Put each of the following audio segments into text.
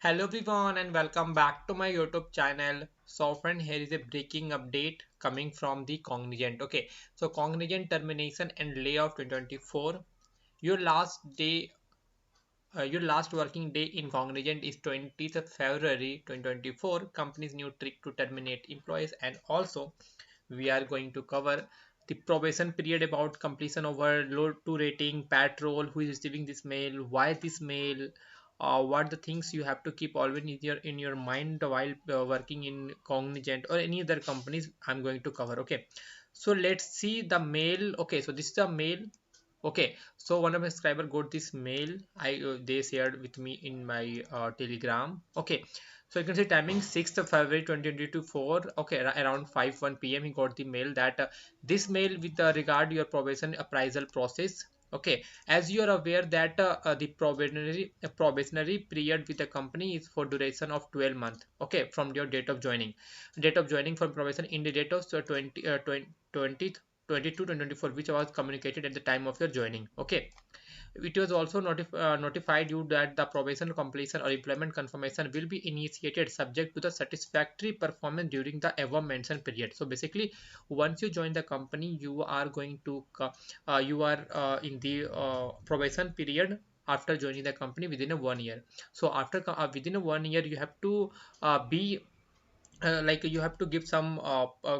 Hello everyone and welcome back to my YouTube channel. So friend, here is a breaking update coming from the Cognizant. Okay, so Cognizant termination and layoff 2024. Your last day, your last working day in Cognizant is 20th of February 2024. Company's new trick to terminate employees, and also we are going to cover the probation period, about completion over low to rating, patrol, who is receiving this mail, why this mail, what the things you have to keep always in your mind while working in Cognizant or any other companies. I'm going to cover. Okay, so let's see the mail. Okay, so this is the mail. Okay, so one of my subscriber got this mail. They shared with me in my Telegram. Okay, so you can see timing 6th of February 2024. Okay, around 5:01 p.m. he got the mail that this mail with regard your probation appraisal process. Okay, as you are aware that the probationary period with the company is for duration of 12 months. Okay, from your date of joining from probation in the date of 20 22 2024, which was communicated at the time of your joining. Okay, it was also notified you that the probation completion or employment confirmation will be initiated subject to the satisfactory performance during the above mentioned period. So basically, once you join the company, you are going to you are in the probation period after joining the company within a 1 year. So after within a 1 year, you have to be like you have to give some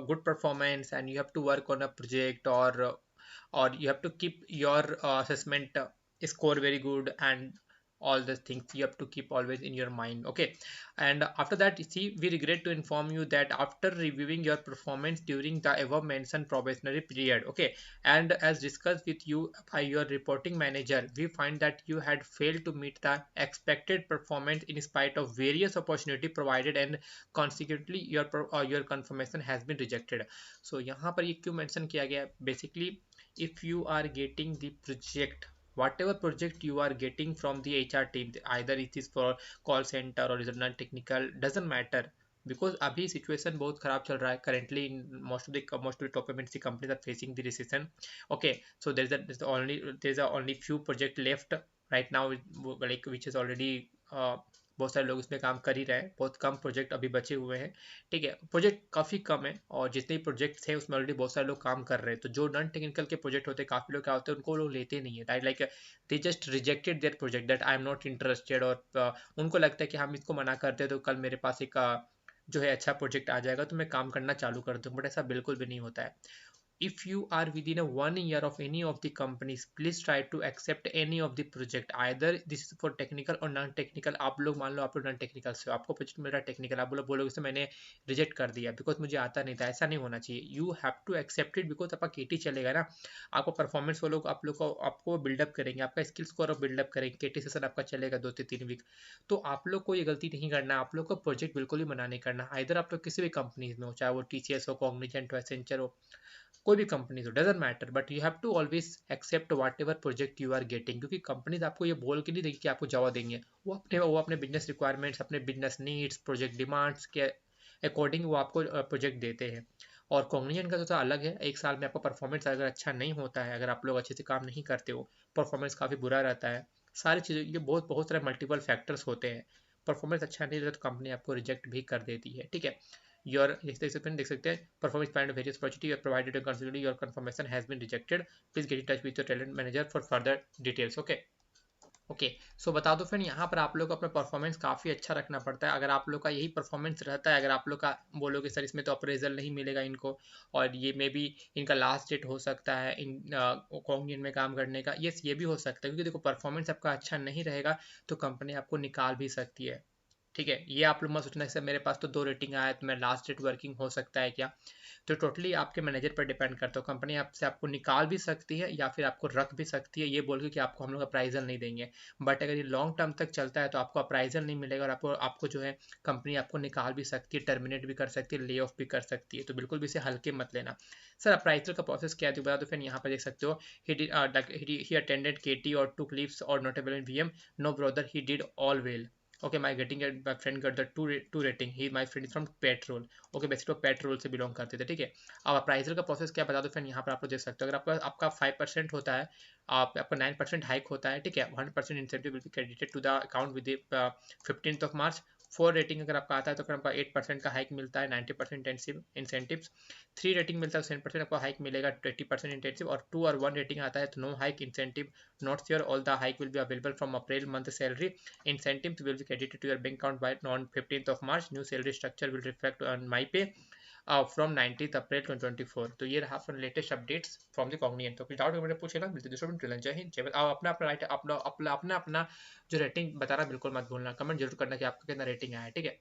good performance, and you have to work on a project, or you have to keep your assessment score very good, and all the things you have to keep always in your mind. Okay, and after that, you see, we regret to inform you that after reviewing your performance during the above mentioned probationary period, okay, and as discussed with you by your reporting manager, we find that you had failed to meet the expected performance in spite of various opportunity provided, and consequently your confirmation has been rejected. So यहाँ पर ये क्यों mention किया गया? Basically, if you are getting the project, whatever project you are getting from the HR team, either it is for call center or is it non-technical, doesn't matter, because अभी situation बहुत खराब चल रहा है currently in most of the top MNC companies are facing the recession. Okay, so there's only few project left right now, like which is already बहुत सारे लोग इसमें काम कर ही रहे हैं, बहुत कम प्रोजेक्ट अभी बचे हुए हैं। ठीक है, प्रोजेक्ट काफ़ी कम है, और जितने प्रोजेक्ट थे उसमें ऑलरेडी बहुत सारे लोग काम कर रहे हैं। तो जो नॉन टेक्निकल के प्रोजेक्ट होते हैं, काफ़ी लोग क्या होते हैं, उनको लोग लेते नहीं है, right, like they just rejected there project that I am not interested, और उनको लगता है कि हम इसको मना करते हैं तो कल मेरे पास एक जो है अच्छा प्रोजेक्ट आ जाएगा तो मैं काम करना चालू कर दूँ, बट ऐसा बिल्कुल भी नहीं होता है। If you are within a 1 year of any of the companies, please try to accept any of the project, either this is for technical or non technical। आप लोग मान लो आप लोग नॉन टेक्निकल से हो, आपको प्रोजेक्ट मिल रहा है टेक्निकल, आप बोलोगे से मैंने रिजेक्ट कर दिया बिकॉज मुझे आता नहीं था, ऐसा नहीं होना चाहिए। You have to accept it, because आपका केटी चलेगा ना, आपको परफॉर्मेंस वो लोग आप लोग को आपको बिल्डअप करेंगे, आपका स्किल स्कोर बिल्डअप करेंगे, केटी सेशन आपका चलेगा 2 से 3 वीक। तो आप लोग को ये गलती नहीं करना, आप लोग को प्रोजेक्ट बिल्कुल भी मना नहीं करना, इधर आप लोग किसी भी कंपनीज में हो, चाहे वो टीसीएस हो, कॉग्निजेंट हो, एसेंचर हो, कोई भी कंपनी हो, doesn't matter, but you have to always accept whatever project you are getting, क्योंकि कंपनीज आपको ये बोल के नहीं देगी कि आपको जवाब देंगे, वो अपने बिजनेस रिक्वायरमेंट्स, अपने बिजनेस नीड्स, प्रोजेक्ट डिमांड्स के अकॉर्डिंग वो आपको प्रोजेक्ट देते हैं। और कॉग्निजेंट का तो अलग है, एक साल में आपका परफॉर्मेंस अगर अच्छा नहीं होता है, अगर आप लोग अच्छे से काम नहीं करते हो, परफॉर्मेंस काफ़ी बुरा रहता है, सारी चीज़ें, ये बहुत सारे मल्टीपल फैक्टर्स होते हैं, परफॉर्मेंस अच्छा नहीं रहता तो कंपनी आपको रिजेक्ट भी कर देती है। ठीक है, your देख सकते हैं, performance point of various opportunity you have provided and considered your confirmation has been rejected, please get in touch with your talent manager for further details। okay, okay, so बता दो फ्रेंड, यहाँ पर आप लोग को अपना परफॉर्मेंस काफ़ी अच्छा रखना पड़ता है। अगर आप लोग का यही परफॉर्मेंस रहता है, अगर आप लोग का बोलोगे सर इसमें तो अप्रेजल नहीं मिलेगा इनको, और ये मे बी इनका लास्ट डेट हो सकता है इन कॉग्निजेंट में काम करने का, यस ये भी हो सकता है, क्योंकि देखो परफॉर्मेंस आपका अच्छा नहीं रहेगा तो कंपनी आपको निकाल भी सकती है। ठीक है, ये आप लोग मत सोचना कि मेरे पास तो 2 रेटिंग आया तो मैं लास्ट डेट वर्किंग हो सकता है क्या, तो टोटली आपके मैनेजर पर डिपेंड करता है। कंपनी आपसे आपको निकाल भी सकती है या फिर आपको रख भी सकती है, ये बोल के कि आपको हम लोग अप्राइजल नहीं देंगे, बट अगर ये लॉन्ग टर्म तक चलता है तो आपको अप्राइजल नहीं मिलेगा, और आपको जो है कंपनी आपको निकाल भी सकती है, टर्मिनेट भी कर सकती है, ले ऑफ भी कर सकती है, तो बिल्कुल भी इसे हल्के मत लेना। सर अप्राइजल का प्रोसेस क्या है तो बता दो, फिर यहाँ पर देख सकते हो, he attended KT or took leaves or notable in VM, no brother, he did all well। Okay, my friend got the two rating. He my friend is from petrol. Okay, basically वो petrol से belong करते थे, ठीक है। अब appraisal का process क्या बता दो फ्रेंड, यहाँ पर आप लोग देख सकते हो। अगर आपका आपका 5% होता है, आपका 9% हाइक होता है, ठीक है, 100% incentive will be credited to the account with 15th of March। 4 rating अगर आपका आता है तो फिर आपका 8% का हाइक मिलता है, 90% इंसेंटिव। 3 रेटिंग मिलता है, 7% आपको हाइक मिलेगा, 20% इंसेंटिव। और 2 और 1 रेटिंग आता है तो no hike, incentive not sure, all the hike will be available from April month salary. Incentives will be credited to your bank account by on 15th of March. New salary structure will reflect on my pay from 19th April 2024। तो ये रहा फिर latest updates from the Cognizant. तो कुछ doubt अगर पूछेगा, मिलते दूसरों में ट्रेलर। जय हिंद, जय भारत। आप अपना अपना राइट, अपना अपना जो रेटिंग बताना बिल्कुल मत भूलना, कमेंट जरूर करना कि आपका कितना रेटिंग आया है, ठीक है।